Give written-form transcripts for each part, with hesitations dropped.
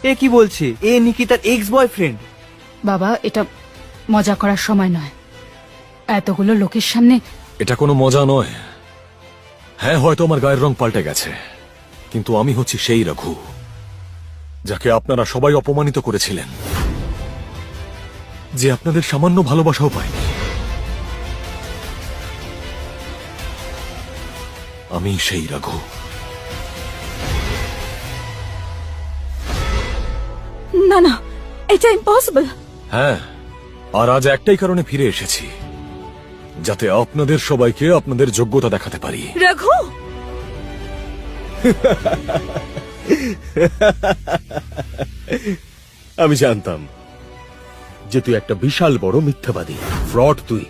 এ কি বলছে? এ নিকিতার ex boyfriend. বাবা, এটা মজা করার সময় নয়। এতগুলো লোকের সামনে এটা কোনো মজা নয়। হ্যাঁ, হয়তো আমার গায়ের রং পাল্টে গেছে, কিন্তু আমি হচ্ছি সেই রঘু যাকে আপনারা সবাই অপমানিত করেছিলেন, যে আপনাদের সামান্য ভালোবাসাও পায়নি। আমি সেই রঘু। না না, এটা ইম্পসিবল। হ্যাঁ, আর আজ একটাই কারণে ফিরে এসেছি, যাতে আপনাদের সবাইকে আপনাদের যোগ্যতা দেখাতে পারি। রঘু, আমি জানতাম যে তুই একটা বিশাল বড় মিথ্যাবাদী, ফ্রড। তুই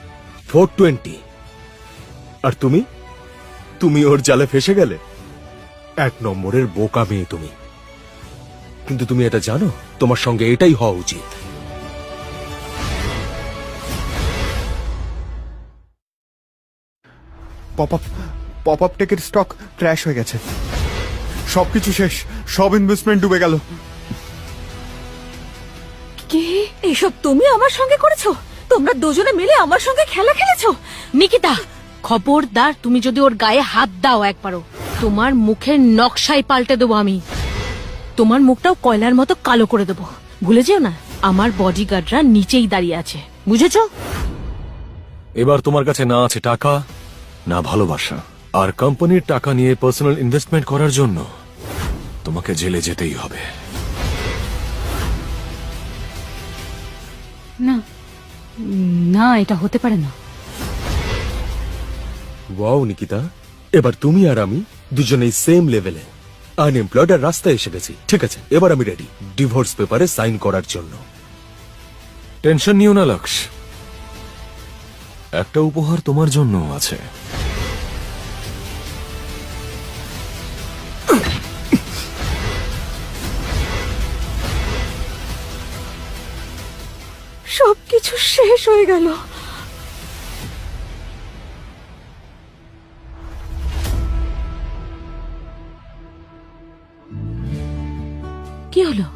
420, আর তুমি ওর জালে ফেসে গেলে। 1 নম্বরের বোকা মেয়ে তুমি। কিন্তু তুমি এটা জানো, তোমার সঙ্গে এটাই হওয়া উচিত। পপ আপ টেকের স্টক ক্র্যাশ হয়ে গেছে, সবকিছু শেষ, সব ইনভেস্টমেন্ট ডুবে গেল। কি এসব তুমি আমার সঙ্গে করেছো? তোমরা দুজনে মিলে আমার সঙ্গে খেলা খেলেছো? নিকিতা, খবরদার, তুমি যদি ওর গায়ে হাত দাও একবারও, তোমার মুখের নকশাই পাল্টে দেবো আমি। তোমার মুখটাও কয়লার মতো কালো করে দেবো। ভুলে যেও না, আমার বডিগার্ডরা নিচেই দাঁড়িয়ে আছে, বুঝেছো? এবার তোমার কাছে না আছে টাকা, না ভালোবাসা, আর কোম্পানির টাকা নিয়ে পার্সোনাল ইনভেস্টমেন্ট করার জন্য তোমাকে জেলে যেতেই হবে। না না, এটা হতে পারে না। ওয়াও নিকিতা, এবার তুমি আর আমি দুজনেই সেম লেভেলে। আনএমপ্লয়েড আর রাস্তায় এসে গেছি। ঠিক আছে, এবার আমি রেডি ডিভোর্স পেপারে সাইন করার জন্য। টেনশন নিও না লক্ষ, একটা উপহার তোমার জন্য আছে। সবকিছু শেষ হয়ে গেল। কি হলো?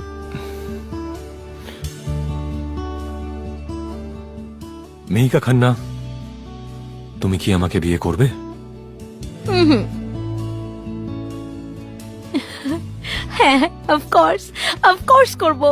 মিহিকা খান্না, তুমি কি আমাকে বিয়ে করবে? হ্যাঁ, অফকোর্স করবো।